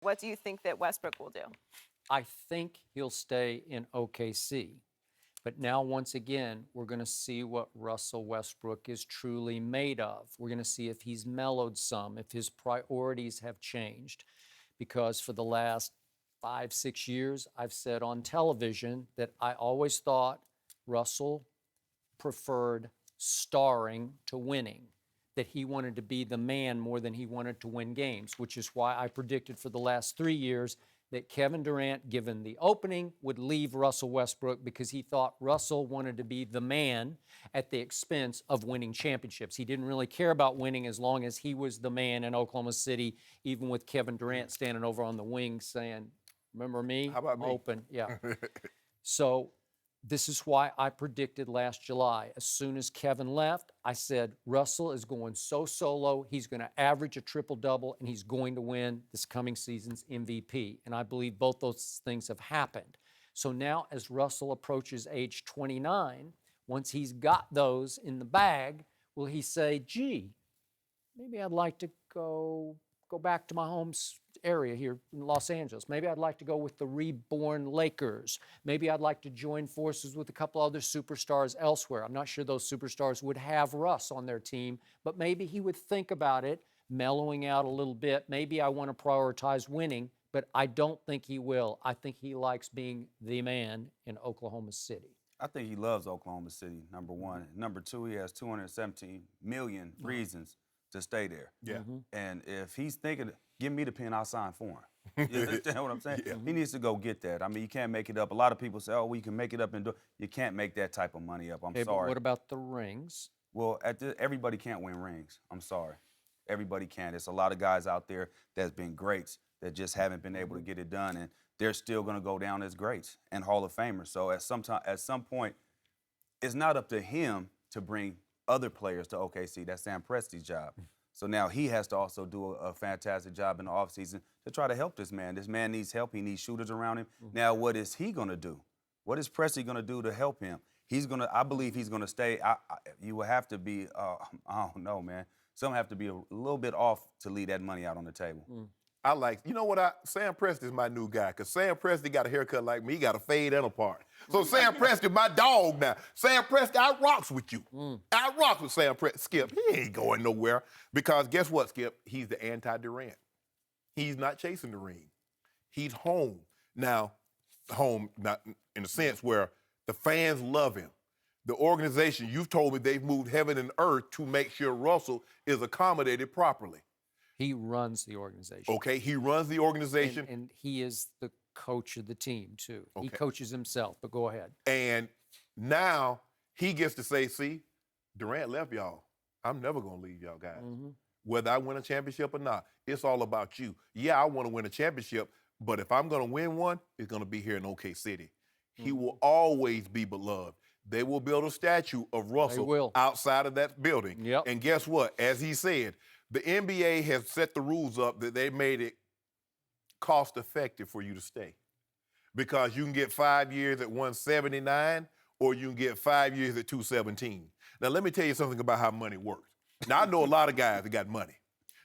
What do you think that Westbrook will do? I think he'll stay in OKC. But now, once again, we're going to see what Russell Westbrook is truly made of. We're going to see if he's mellowed some, if his priorities have changed. Because for the last 5, 6 years, I've said on television that I always thought Russell preferred starring to winning, that he wanted to be the man more than he wanted to win games, which is why I predicted for the last 3 years that Kevin Durant, given the opening, would leave Russell Westbrook because he thought Russell wanted to be the man at the expense of winning championships. He didn't really care about winning as long as he was the man in Oklahoma City, even with Kevin Durant standing over on the wing saying, remember me? How about me? Open. Yeah. So this is why I predicted last July. As soon as Kevin left, I said, Russell is going so solo, he's going to average a triple-double, and he's going to win this coming season's MVP. And I believe both those things have happened. So now as Russell approaches age 29, once he's got those in the bag, will he say, gee, maybe I'd like to go back to my home area here in Los Angeles. Maybe I'd like to go with the reborn Lakers. Maybe I'd like to join forces with a couple other superstars elsewhere. I'm not sure those superstars would have Russ on their team, but maybe he would think about it, mellowing out a little bit. Maybe I want to prioritize winning, but I don't think he will. I think he likes being the man in Oklahoma City. I think he loves Oklahoma City, number one. Number two, he has 217 million reasons to stay there. Yeah. And if he's thinking, give me the pen, I'll sign for him. You understand what I'm saying? Yeah. He needs to go get that. I mean, you can't make it up. A lot of people say, oh, well, you can make it up and do it. You can't make that type of money up. I'm Okay, sorry. but what about the rings? Well, everybody can't win rings. I'm sorry. Everybody can't. There's a lot of guys out there that's been greats that just haven't been able to get it done, and they're still going to go down as greats and Hall of Famers. So at some point, it's not up to him to bring other players to OKC. That's Sam Presti's job. So now he has to also do a fantastic job in the offseason to try to help this man. This man needs help. He needs shooters around him. Now, what is he going to do? What is Presti going to do to help him? I believe he's going to stay. You will have to be, I don't know, man. Some have to be a little bit off to leave that money out on the table. I like, you know what, Sam Presti is my new guy, because Sam Presti got a haircut like me. He got a fade and a part. So Sam Presti, my dog now. Sam Presti, I rocks with you. I rocks with Sam Presti. Skip, he ain't going nowhere, because guess what, Skip? He's the anti-Durant. He's not chasing the ring. He's home. Now, home, not in a sense where the fans love him. The organization, you've told me they've moved heaven and earth to make sure Russell is accommodated properly. He runs the organization. Okay, he runs the organization. And he is the coach of the team, too. Okay. He coaches himself, but go ahead. And now he gets to say, see, Durant left y'all. I'm never going to leave y'all guys. Whether I win a championship or not, it's all about you. Yeah, I want to win a championship, but if I'm going to win one, it's going to be here in OK City. He will always be beloved. They will build a statue of Russell outside of that building. Yep. And guess what? As he said, the NBA has set the rules up that they made it cost-effective for you to stay. Because you can get 5 years at 179, or you can get 5 years at 217. Now, let me tell you something about how money works. Now, I know a lot of guys that got money.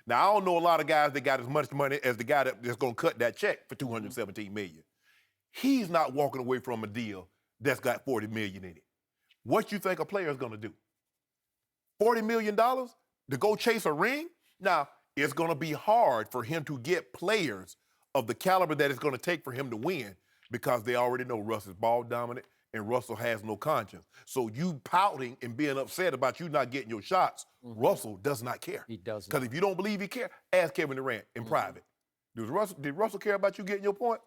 Now, I don't know a lot of guys that got as much money as the guy that's going to cut that check for $217 million. He's not walking away from a deal that's got $40 million in it. What you think a player is going to do? $40 million to go chase a ring? Now, it's going to be hard for him to get players of the caliber that it's going to take for him to win, because they already know Russ is ball dominant and Russell has no conscience. So you pouting and being upset about you not getting your shots, Russell does not care. He doesn't. Because if you don't believe he cares, ask Kevin Durant in private. Did Russell care about you getting your point?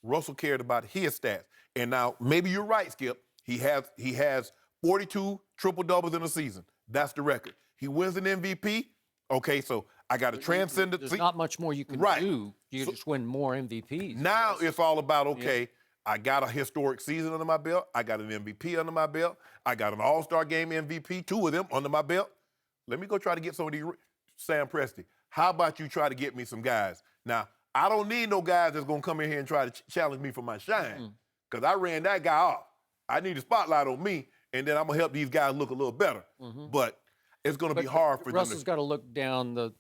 Russell cared about his stats. And now, maybe you're right, Skip. He has 42 triple-doubles in a season. That's the record. He wins an MVP. Okay, so I got to transcend it. There's not much more you can do. You just win more MVPs. Now it's all about, okay, I got a historic season under my belt. I got an MVP under my belt. I got an All-Star Game MVP, 2 of them under my belt. Let me go try to get some of these. Sam Presti, how about you try to get me some guys? Now, I don't need no guys that's going to come in here and try to challenge me for my shine, because I ran that guy off. I need a spotlight on me, and then I'm going to help these guys look a little better. But it's going to be hard for them. Russell's got to look down the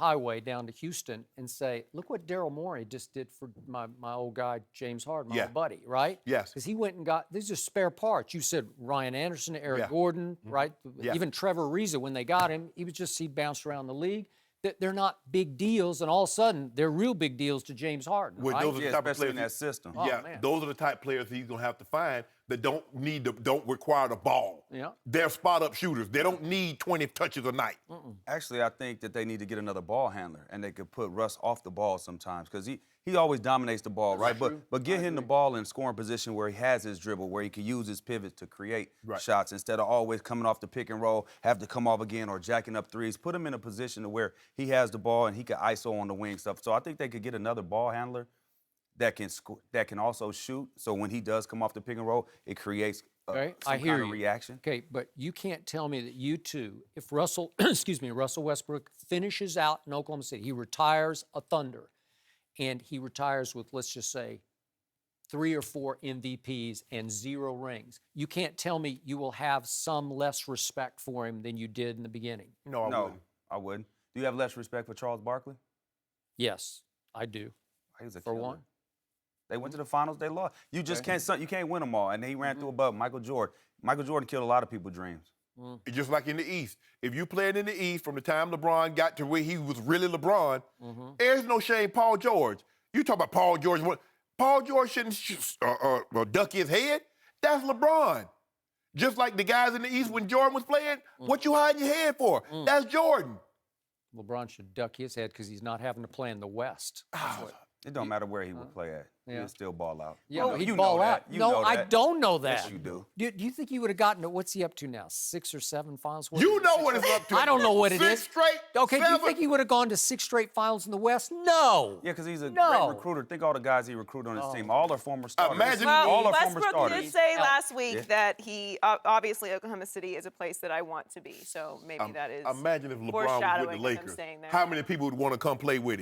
highway down to Houston and say, look what Daryl Morey just did for my old guy, James Harden, my Yeah. old buddy, right? Yes. Because he went and got, these are spare parts. You said Ryan Anderson, Eric Yeah. Gordon, right? Yeah. Even Trevor Ariza, when they got him, he bounced around the league. They're not big deals, and all of a sudden, they're real big deals to James Harden, Well, right? those are the Yeah, type of especially in players that system. Oh, yeah, man. those are the type of players he's gonna have to find that don't require the ball. Yeah. They're spot up shooters. They don't need 20 touches a night. Actually, I think that they need to get another ball handler, and they could put Russ off the ball sometimes because he always dominates the ball, right? But get him the ball in scoring position where he has his dribble, where he can use his pivot to create shots instead of always coming off the pick and roll, have to come off again or jacking up threes. Put him in a position to where he has the ball and he can ISO on the wing stuff. So I think they could get another ball handler that can also shoot. So when he does come off the pick and roll, it creates Okay, some I hear kind of you. reaction. Okay, but you can't tell me that you two, if Russell, Russell Westbrook finishes out in Oklahoma City, he retires a Thunder, and he retires with, let's just say, 3 or 4 MVPs and 0 rings. You can't tell me you will have some less respect for him than you did in the beginning. No, I wouldn't. I wouldn't. Do you have less respect for Charles Barkley? Yes, I do. He was a For killer. one. They went to the finals. They lost. You just can't win them all. And he ran through above Michael Jordan. Michael Jordan killed a lot of people's dreams. Just like in the East. If you played in the East from the time LeBron got to where he was really LeBron, there's no shame Paul George. You talk about Paul George. Paul George shouldn't duck his head. That's LeBron. Just like the guys in the East when Jordan was playing, what you hiding your head for? That's Jordan. LeBron should duck his head because he's not having to play in the West. That's what- It don't matter where he would play at. Yeah. He'd still ball out. Yeah, Well, but he'd you ball know out. that. You No, know I that. don't know that. Yes, you do. Do you think he would have gotten to, what's he up to now, 6 or 7 finals? You know what it's up to. I don't know what it is. 6 straight. Okay, do you 7. think he would have gone to 6 straight finals in the West? No. Yeah, because he's a No. great recruiter. Think all the guys he recruited on his team. All are former starters. Imagine- Well, all are former Westbrook starters. did say Yeah. last week that he obviously Oklahoma City is a place that I want to be. So maybe that is Imagine if LeBron was with foreshadowing the of him Lakers. staying there. How many people would want to come play with him?